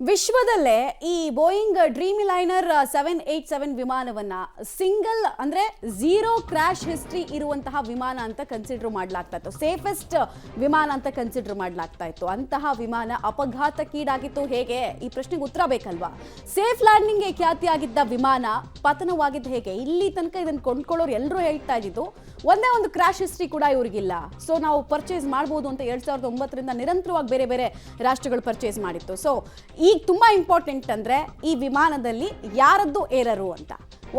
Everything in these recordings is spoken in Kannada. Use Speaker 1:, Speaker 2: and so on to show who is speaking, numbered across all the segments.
Speaker 1: ವಿಶ್ವದಲ್ಲೇ ಈ ಬೋಯಿಂಗ್ ಡ್ರೀಮ್ ಲೈನರ್ 787 ವಿಮಾನವನ್ನ ಸಿಂಗಲ್ ಅಂದ್ರೆ ಝೀರೋ ಕ್ರಾಶ್ ಹಿಸ್ಟ್ರಿ ಇರುವಂತಹ ವಿಮಾನ ಅಂತ ಕನ್ಸಿಡರ್ ಮಾಡಲಾಗ್ತಾ ಇತ್ತು. ಸೇಫೆಸ್ಟ್ ವಿಮಾನ ಅಂತ ಕನ್ಸಿಡರ್ ಮಾಡಲಾಗ್ತಾ ಇತ್ತು. ಅಂತಹ ವಿಮಾನ ಅಪಘಾತಕ್ಕೀಡಾಗಿತ್ತು ಹೇಗೆ? ಈ ಪ್ರಶ್ನೆಗೆ ಉತ್ತರ ಬೇಕಲ್ವಾ? ಸೇಫ್ ಲ್ಯಾಂಡಿಂಗ್ಗೆ ಖ್ಯಾತಿಯಾಗಿದ್ದ ವಿಮಾನ ಪತನವಾಗಿದ್ದು ಹೇಗೆ? ಇಲ್ಲಿ ತನಕ ಇದನ್ನು ಕೊಂಡ್ಕೊಳ್ಳೋರು ಎಲ್ಲರೂ ಹೇಳ್ತಾ ಇದ್ದಿದ್ದು ಒಂದೇ ಒಂದು ಕ್ರಾಶ್ ಹಿಸ್ಟ್ರಿ ಕೂಡ ಇವರಿಗಿಲ್ಲ, ಸೊ ನಾವು ಪರ್ಚೇಸ್ ಮಾಡ್ಬೋದು ಅಂತ 2009ರಿಂದ ನಿರಂತರವಾಗಿ ಬೇರೆ ಬೇರೆ ರಾಷ್ಟ್ರಗಳು ಪರ್ಚೇಸ್ ಮಾಡಿತ್ತು. ಸೊ ಈಗ ತುಂಬಾ ಇಂಪಾರ್ಟೆಂಟ್ ಅಂದ್ರೆ ಈ ವಿಮಾನದಲ್ಲಿ ಯಾರದ್ದು ಏರರು ಅಂತ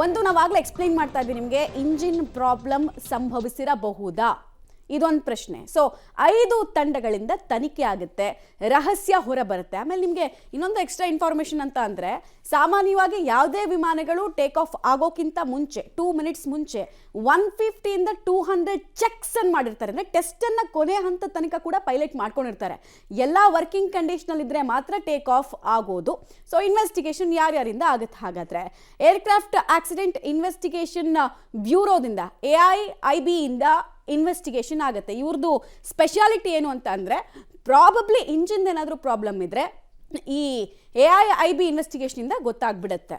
Speaker 1: ಒಂದು ನಾವಾಗಲೇ ಎಕ್ಸ್ಪ್ಲೈನ್ ಮಾಡ್ತಾ ಇದ್ವಿ ನಿಮಗೆ. ಇಂಜಿನ್ ಪ್ರಾಬ್ಲಮ್ ಸಂಭವಿಸಿರಬಹುದಾ ಇದೊಂದು ಪ್ರಶ್ನೆ. ಸೊ 5 ತಂಡಗಳಿಂದ ತನಿಖೆ ಆಗುತ್ತೆ, ರಹಸ್ಯ ಹೊರ ಬರುತ್ತೆ. ಆಮೇಲೆ ನಿಮಗೆ ಇನ್ನೊಂದು ಎಕ್ಸ್ಟ್ರಾ ಇನ್ಫಾರ್ಮೇಷನ್ ಅಂತ ಅಂದರೆ, ಸಾಮಾನ್ಯವಾಗಿ ಯಾವುದೇ ವಿಮಾನಗಳು ಟೇಕ್ ಆಫ್ ಆಗೋಕ್ಕಿಂತ ಮುಂಚೆ 2 ಮಿನಿಟ್ಸ್ ಮುಂಚೆ 150ಇಂದ 200 ಚೆಕ್ಸ್ ಅನ್ನು ಮಾಡಿರ್ತಾರೆ. ಅಂದರೆ ಟೆಸ್ಟನ್ನು ಕೊನೆ ಹಂತ ತನಕ ಕೂಡ ಪೈಲಟ್ ಮಾಡ್ಕೊಂಡಿರ್ತಾರೆ. ಎಲ್ಲ ವರ್ಕಿಂಗ್ ಕಂಡೀಷನಲ್ಲಿ ಇದ್ದರೆ ಮಾತ್ರ ಟೇಕ್ ಆಫ್ ಆಗೋದು. ಸೊ ಇನ್ವೆಸ್ಟಿಗೇಷನ್ ಯಾರ್ಯಾರಿಂದ ಆಗುತ್ತೆ? ಹಾಗಾದರೆ ಏರ್ಕ್ರಾಫ್ಟ್ ಆಕ್ಸಿಡೆಂಟ್ ಇನ್ವೆಸ್ಟಿಗೇಷನ್ ಬ್ಯೂರೋದಿಂದ AIIB ಇಂದ ಇನ್ವೆಸ್ಟಿಗೇಷನ್ ಆಗುತ್ತೆ. ಇವ್ರದ್ದು ಸ್ಪೆಷಾಲಿಟಿ ಏನು ಅಂತ ಅಂದರೆ, ಪ್ರಾಬಬ್ಲಿ ಇಂಜಿನ್ ಏನಾದರೂ ಪ್ರಾಬ್ಲಮ್ ಇದ್ದರೆ ಈ AIIB ಇನ್ವೆಸ್ಟಿಗೇಷನಿಂದ ಗೊತ್ತಾಗ್ಬಿಡುತ್ತೆ.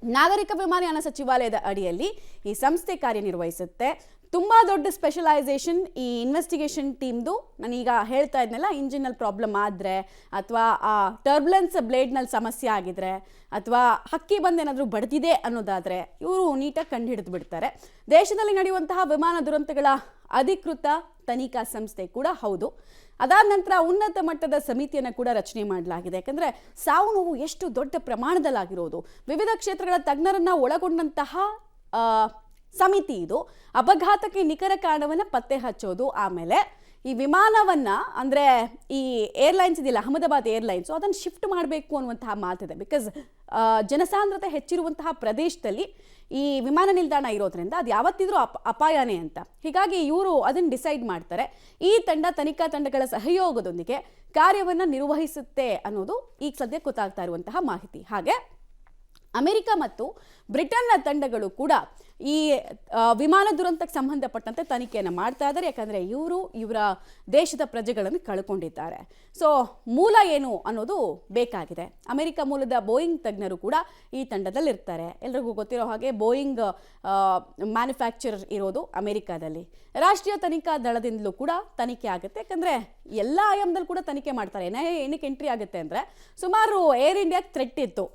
Speaker 1: ನಾಗರಿಕ ವಿಮಾನಯಾನ ಸಚಿವಾಲಯದ ಅಡಿಯಲ್ಲಿ ಈ ಸಂಸ್ಥೆ ಕಾರ್ಯನಿರ್ವಹಿಸುತ್ತೆ. ತುಂಬ ದೊಡ್ಡ ಸ್ಪೆಷಲೈಸೇಷನ್ ಈ ಇನ್ವೆಸ್ಟಿಗೇಷನ್ ಟೀಮ್ದು. ನಾನೀಗ ಹೇಳ್ತಾ ಇದ್ನಲ್ಲ, ಇಂಜಿನಲ್ಲಿ ಪ್ರಾಬ್ಲಮ್ ಆದರೆ ಅಥವಾ ಆ ಟರ್ಬುಲೆನ್ಸ್ ಬ್ಲೇಡ್ನಲ್ಲಿ ಸಮಸ್ಯೆ ಆಗಿದ್ರೆ ಅಥವಾ ಹಕ್ಕಿ ಬಂದೇನಾದರೂ ಬಡ್ದಿದೆ ಅನ್ನೋದಾದರೆ ಇವರು ನೀಟಾಗಿ ಕಂಡುಹಿಡಿದು ಬಿಡ್ತಾರೆ. ದೇಶದಲ್ಲಿ ನಡೆಯುವಂತಹ ವಿಮಾನ ದುರಂತಗಳ ಅಧಿಕೃತ ತನಿಖಾ ಸಂಸ್ಥೆ ಕೂಡ ಹೌದು. ಅದಾದ ನಂತರ ಉನ್ನತ ಮಟ್ಟದ ಸಮಿತಿಯನ್ನು ಕೂಡ ರಚನೆ ಮಾಡಲಾಗಿದೆ. ಯಾಕಂದರೆ ಸಾವು ನೋವು ಎಷ್ಟು ದೊಡ್ಡ ಪ್ರಮಾಣದಲ್ಲಾಗಿರೋದು, ವಿವಿಧ ಕ್ಷೇತ್ರಗಳ ತಜ್ಞರನ್ನು ಒಳಗೊಂಡಂತಹ ಸಮಿತಿ ಇದು. ಅಪಘಾತಕ್ಕೆ ನಿಖರ ಕಾರಣವನ್ನು ಪತ್ತೆ ಹಚ್ಚೋದು, ಆಮೇಲೆ ಈ ವಿಮಾನವನ್ನು ಅಂದರೆ ಈ ಏರ್ಲೈನ್ಸ್ ಇದೆಯಲ್ಲ, ಅಹಮದಾಬಾದ್ ಏರ್ಲೈನ್ಸು, ಅದನ್ನು ಶಿಫ್ಟ್ ಮಾಡಬೇಕು ಅನ್ನುವಂತಹ ಮಾತಿದೆ. ಬಿಕಾಸ್ ಜನಸಾಂದ್ರತೆ ಹೆಚ್ಚಿರುವಂತಹ ಪ್ರದೇಶದಲ್ಲಿ ಈ ವಿಮಾನ ನಿಲ್ದಾಣ ಇರೋದ್ರಿಂದ ಅದು ಯಾವತ್ತಿದ್ರೂ ಅಪಾಯನೇ ಅಂತ. ಹೀಗಾಗಿ ಇವರು ಅದನ್ನು ಡಿಸೈಡ್ ಮಾಡ್ತಾರೆ. ಈ ತಂಡ ತನಿಖಾ ತಂಡಗಳ ಸಹಯೋಗದೊಂದಿಗೆ ಕಾರ್ಯವನ್ನು ನಿರ್ವಹಿಸುತ್ತೆ ಅನ್ನೋದು ಈಗ ಸದ್ಯಕ್ಕೆ ಗೊತ್ತಾಗ್ತಾ ಇರುವಂತಹ ಮಾಹಿತಿ. ಹಾಗೆ ಅಮೆರಿಕ ಮತ್ತು ಬ್ರಿಟನ್ನ ತಂಡಗಳು ಕೂಡ ಈ ವಿಮಾನ ದುರಂತಕ್ಕೆ ಸಂಬಂಧಪಟ್ಟಂತೆ ತನಿಖೆಯನ್ನು ಮಾಡ್ತಾ ಇದ್ದಾರೆ. ಯಾಕಂದರೆ ಇವರ ದೇಶದ ಪ್ರಜೆಗಳನ್ನು ಕಳ್ಕೊಂಡಿದ್ದಾರೆ. ಸೊ ಮೂಲ ಏನು ಅನ್ನೋದು ಬೇಕಾಗಿದೆ. ಅಮೆರಿಕ ಮೂಲದ ಬೋಯಿಂಗ್ ತಜ್ಞರು ಕೂಡ ಈ ತಂಡದಲ್ಲಿರ್ತಾರೆ. ಎಲ್ರಿಗೂ ಗೊತ್ತಿರೋ ಹಾಗೆ ಬೋಯಿಂಗ್ ಮ್ಯಾನುಫ್ಯಾಕ್ಚರರ್ ಇರೋದು ಅಮೆರಿಕಾದಲ್ಲಿ. ರಾಷ್ಟ್ರೀಯ ತನಿಖಾ ದಳದಿಂದಲೂ ಕೂಡ ತನಿಖೆ ಆಗುತ್ತೆ. ಯಾಕಂದರೆ ಎಲ್ಲ ಆಯಾಮದಲ್ಲಿ ಕೂಡ ತನಿಖೆ ಮಾಡ್ತಾರೆ. ಏನಕ್ಕೆ ಎಂಟ್ರಿ ಆಗುತ್ತೆ ಅಂದರೆ, ಸುಮಾರು ಏರ್ ಇಂಡಿಯಾಗೆ ಥ್ರೆಟ್ ಇತ್ತು.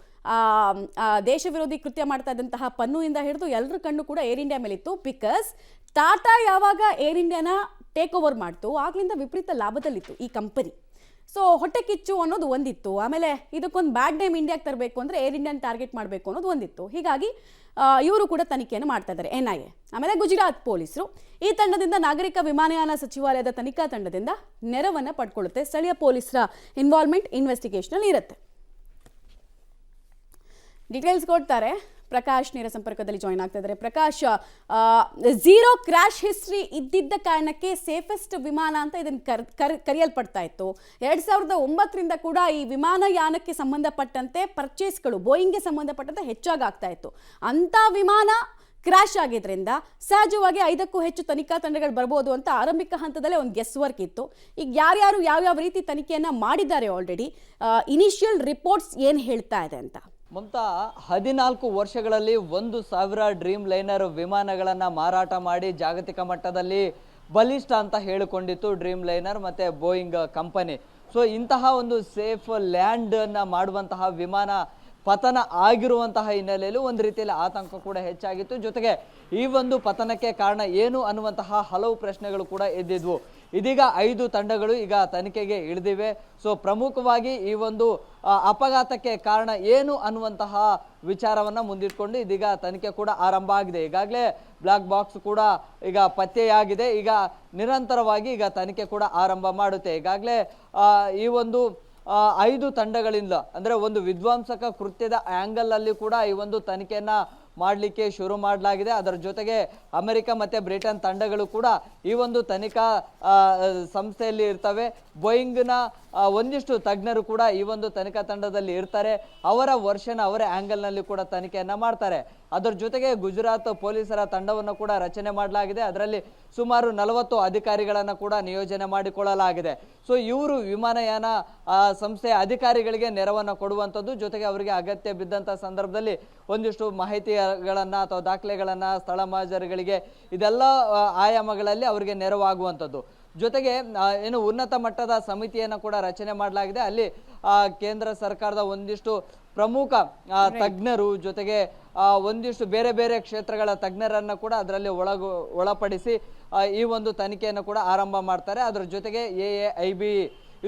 Speaker 1: ದೇಶ ವಿರೋಧಿ ಕೃತ್ಯ ಮಾಡ್ತಾ ಇದ್ದಂತಹ ಪನ್ನುಯಿಂದ ಹಿಡಿದು ಎಲ್ಲರ ಕಣ್ಣು ಕೂಡ ಏರ್ ಇಂಡಿಯಾ ಮೇಲಿತ್ತು. ಬಿಕಾಸ್ ಟಾಟಾ ಯಾವಾಗ ಏರ್ ಇಂಡಿಯಾನ ಟೇಕ್ ಓವರ್ ಮಾಡ್ತು ಆಗ್ಲಿಂದ ವಿಪರೀತ ಲಾಭದಲ್ಲಿತ್ತು ಈ ಕಂಪನಿ. ಸೊ ಹೊಟ್ಟೆ ಕಿಚ್ಚು ಅನ್ನೋದು ಒಂದಿತ್ತು. ಆಮೇಲೆ ಇದಕ್ಕೊಂದು ಬ್ಯಾಡ್ ನೇಮ್ ಇಂಡಿಯಾಗೆ ತರಬೇಕು ಅಂದರೆ ಏರ್ ಇಂಡಿಯಾನ ಟಾರ್ಗೆಟ್ ಮಾಡಬೇಕು ಅನ್ನೋದು ಒಂದಿತ್ತು. ಹೀಗಾಗಿ ಇವರು ಕೂಡ ತನಿಖೆಯನ್ನು ಮಾಡ್ತಾ ಇದ್ದಾರೆ, NIA. ಆಮೇಲೆ ಗುಜರಾತ್ ಪೊಲೀಸರು ಈ ತಂಡದಿಂದ ನಾಗರಿಕ ವಿಮಾನಯಾನ ಸಚಿವಾಲಯದ ತನಿಖಾ ತಂಡದಿಂದ ನೆರವನ್ನು ಪಡ್ಕೊಳ್ಳುತ್ತೆ. ಸ್ಥಳೀಯ ಪೊಲೀಸರ ಇನ್ವಾಲ್ವ್ಮೆಂಟ್ ಇನ್ವೆಸ್ಟಿಗೇಷನಲ್ಲಿ ಇರುತ್ತೆ. ಡೀಟೇಲ್ಸ್ ಕೊಡ್ತಾರೆ ಪ್ರಕಾಶ್, ನೇರ ಸಂಪರ್ಕದಲ್ಲಿ ಜಾಯ್ನ್ ಆಗ್ತಾ ಇದ್ದಾರೆ. ಪ್ರಕಾಶ್, ಝೀರೋ ಕ್ರ್ಯಾಶ್ ಹಿಸ್ಟ್ರಿ ಇದ್ದಿದ್ದ ಕಾರಣಕ್ಕೆ ಸೇಫೆಸ್ಟ್ ವಿಮಾನ ಅಂತ ಇದನ್ನು ಕರೆಯಲ್ಪಡ್ತಾ ಇತ್ತು. 2009ರಿಂದ ಕೂಡ ಈ ವಿಮಾನಯಾನಕ್ಕೆ ಸಂಬಂಧಪಟ್ಟಂತೆ ಪರ್ಚೇಸ್ಗಳು ಬೋಯಿಂಗ್ಗೆ ಸಂಬಂಧಪಟ್ಟಂತೆ ಹೆಚ್ಚಾಗಿ ಆಗ್ತಾ ಇತ್ತು. ಅಂಥ ವಿಮಾನ ಕ್ರ್ಯಾಶ್ ಆಗಿದ್ರಿಂದ ಸಹಜವಾಗಿ 5ಕ್ಕೂ ಹೆಚ್ಚು ತನಿಖಾ ತಂಡಗಳು ಬರ್ಬೋದು ಅಂತ ಆರಂಭಿಕ ಹಂತದಲ್ಲೇ ಒಂದು ಗೆಸ್ ವರ್ಕ್ ಇತ್ತು. ಈಗ ಯಾರ್ಯಾರು ಯಾವ್ಯಾವ ರೀತಿ ತನಿಖೆಯನ್ನು ಮಾಡಿದ್ದಾರೆ, ಆಲ್ರೆಡಿ ಇನಿಷಿಯಲ್ ರಿಪೋರ್ಟ್ಸ್ ಏನು ಹೇಳ್ತಾ ಇದೆ ಅಂತ?
Speaker 2: ಮಮತಾ, 14 ವರ್ಷಗಳಲ್ಲಿ 1,000 ಡ್ರೀಮ್ ಲೈನರ್ ವಿಮಾನಗಳನ್ನು ಮಾರಾಟ ಮಾಡಿ ಜಾಗತಿಕ ಮಟ್ಟದಲ್ಲಿ ಬಲಿಷ್ಠ ಅಂತ ಹೇಳಿಕೊಂಡಿತ್ತು ಡ್ರೀಮ್ ಲೈನರ್ ಮತ್ತು ಬೋಯಿಂಗ್ ಕಂಪನಿ. ಸೊ ಇಂತಹ ಒಂದು ಸೇಫ್ ಲ್ಯಾಂಡನ್ನು ಮಾಡುವಂತಹ ವಿಮಾನ ಪತನ ಆಗಿರುವಂತಹ ಹಿನ್ನೆಲೆಯಲ್ಲಿ ಒಂದು ರೀತಿಯಲ್ಲಿ ಆತಂಕ ಕೂಡ ಹೆಚ್ಚಾಗಿತ್ತು. ಜೊತೆಗೆ ಈ ಒಂದು ಪತನಕ್ಕೆ ಕಾರಣ ಏನು ಅನ್ನುವಂತಹ ಹಲವು ಪ್ರಶ್ನೆಗಳು ಕೂಡ ಎದ್ದಿದ್ವು. ಇದೀಗ 5 ತಂಡಗಳು ಈಗ ತನಿಖೆಗೆ ಇಳಿದಿವೆ. ಸೊ ಪ್ರಮುಖವಾಗಿ ಈ ಒಂದು ಅಪಘಾತಕ್ಕೆ ಕಾರಣ ಏನು ಅನ್ನುವಂತಹ ವಿಚಾರವನ್ನು ಮುಂದಿಟ್ಕೊಂಡು ಇದೀಗ ತನಿಖೆ ಕೂಡ ಆರಂಭ ಆಗಿದೆ. ಈಗಾಗಲೇ ಬ್ಲಾಕ್ ಬಾಕ್ಸ್ ಕೂಡ ಈಗ ಪತ್ತೆಯಾಗಿದೆ. ಈಗ ನಿರಂತರವಾಗಿ ಈಗ ತನಿಖೆ ಕೂಡ ಆರಂಭ ಮಾಡುತ್ತೆ. ಈಗಾಗಲೇ ಈ ಒಂದು 5 ತಂಡಗಳಿಂದ ಅಂದರೆ ಒಂದು ವಿಧ್ವಂಸಕ ಕೃತ್ಯದ ಆ್ಯಂಗಲ್ ಅಲ್ಲಿ ಕೂಡ ಈ ಒಂದು ತನಿಖೆಯನ್ನ ಮಾಡಲಿಕ್ಕೆ ಶುರು ಮಾಡಲಾಗಿದೆ. ಅದರ ಜೊತೆಗೆ ಅಮೆರಿಕ ಮತ್ತು ಬ್ರಿಟನ್ ತಂಡಗಳು ಕೂಡ ಈ ಒಂದು ತನಿಖಾ ಸಂಸ್ಥೆಯಲ್ಲಿ ಇರ್ತವೆ. ಬೋಯಿಂಗ್ನ ಒಂದಿಷ್ಟು ತಜ್ಞರು ಕೂಡ ಈ ಒಂದು ತನಿಖಾ ತಂಡದಲ್ಲಿ ಇರ್ತಾರೆ. ಅವರ ವರ್ಷನ್ ಅವರ ಆ್ಯಂಗಲ್ನಲ್ಲಿ ಕೂಡ ತನಿಖೆಯನ್ನು ಮಾಡ್ತಾರೆ. ಅದರ ಜೊತೆಗೆ ಗುಜರಾತ್ ಪೊಲೀಸರ ತಂಡವನ್ನು ಕೂಡ ರಚನೆ ಮಾಡಲಾಗಿದೆ. ಅದರಲ್ಲಿ ಸುಮಾರು 40 ಅಧಿಕಾರಿಗಳನ್ನು ಕೂಡ ನಿಯೋಜನೆ ಮಾಡಿಕೊಳ್ಳಲಾಗಿದೆ. ಸೊ ಇವರು ವಿಮಾನಯಾನ ಸಂಸ್ಥೆಯ ಅಧಿಕಾರಿಗಳಿಗೆ ನೆರವನ್ನು ಕೊಡುವಂಥದ್ದು, ಜೊತೆಗೆ ಅವರಿಗೆ ಅಗತ್ಯ ಬಿದ್ದಂಥ ಸಂದರ್ಭದಲ್ಲಿ ಒಂದಿಷ್ಟು ಮಾಹಿತಿಗಳನ್ನು ಅಥವಾ ದಾಖಲೆಗಳನ್ನು ಸ್ಥಳ ಮಹಾಜರುಗಳಿಗೆ ಇದೆಲ್ಲ ಆಯಾಮಗಳಲ್ಲಿ ಅವರಿಗೆ ನೆರವಾಗುವಂಥದ್ದು. ಜೊತೆಗೆ ಏನು ಉನ್ನತ ಮಟ್ಟದ ಸಮಿತಿಯನ್ನು ಕೂಡ ರಚನೆ ಮಾಡಲಾಗಿದೆ. ಅಲ್ಲಿ ಕೇಂದ್ರ ಸರ್ಕಾರದ ಒಂದಿಷ್ಟು ಪ್ರಮುಖ ತಜ್ಞರು ಜೊತೆಗೆ ಒಂದಿಷ್ಟು ಬೇರೆ ಬೇರೆ ಕ್ಷೇತ್ರಗಳ ತಜ್ಞರನ್ನು ಕೂಡ ಅದರಲ್ಲಿ ಒಳಪಡಿಸಿ ಈ ಒಂದು ತನಿಖೆಯನ್ನು ಕೂಡ ಆರಂಭ ಮಾಡ್ತಾರೆ. ಅದರ ಜೊತೆಗೆ AAIB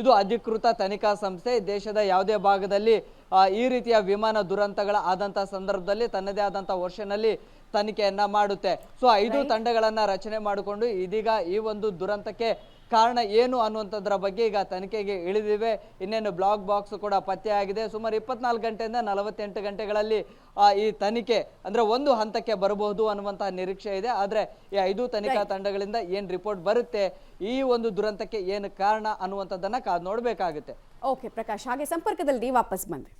Speaker 2: ಇದು ಅಧಿಕೃತ ತನಿಖಾ ಸಂಸ್ಥೆ. ದೇಶದ ಯಾವುದೇ ಭಾಗದಲ್ಲಿ ಈ ರೀತಿಯ ವಿಮಾನ ದುರಂತಗಳ ಆದಂಥ ಸಂದರ್ಭದಲ್ಲಿ ತನ್ನದೇ ಆದಂಥ ವರ್ಷನಲ್ಲಿ ತನಿಖೆಯನ್ನ ಮಾಡುತ್ತೆ. ಸೊ 5 ತಂಡಗಳನ್ನ ರಚನೆ ಮಾಡಿಕೊಂಡು ಇದೀಗ ಈ ಒಂದು ದುರಂತಕ್ಕೆ ಕಾರಣ ಏನು ಅನ್ನುವಂಥದ್ರ ಬಗ್ಗೆ ಈಗ ತನಿಖೆಗೆ ಇಳಿದಿವೆ. ಇನ್ನೇನು ಬ್ಲಾಕ್ ಬಾಕ್ಸ್ ಕೂಡ ಪತ್ತೆಯಾಗಿದೆ. ಸುಮಾರು 24 ಗಂಟೆಯಿಂದ 48 ಗಂಟೆಗಳಲ್ಲಿ ಈ ತನಿಖೆ ಅಂದ್ರೆ ಒಂದು ಹಂತಕ್ಕೆ ಬರಬಹುದು ಅನ್ನುವಂತಹ ನಿರೀಕ್ಷೆ ಇದೆ. ಆದ್ರೆ ಈ 5 ತನಿಖಾ ತಂಡಗಳಿಂದ ಏನ್ ರಿಪೋರ್ಟ್ ಬರುತ್ತೆ, ಈ ಒಂದು ದುರಂತಕ್ಕೆ ಏನು ಕಾರಣ ಅನ್ನುವಂಥದ್ದನ್ನ ಕಾದು ನೋಡ್ಬೇಕಾಗುತ್ತೆ.
Speaker 1: ಓಕೆ ಪ್ರಕಾಶ್, ಹಾಗೆ ಸಂಪರ್ಕದಲ್ಲಿ ವಾಪಸ್ ಬಂದೆ.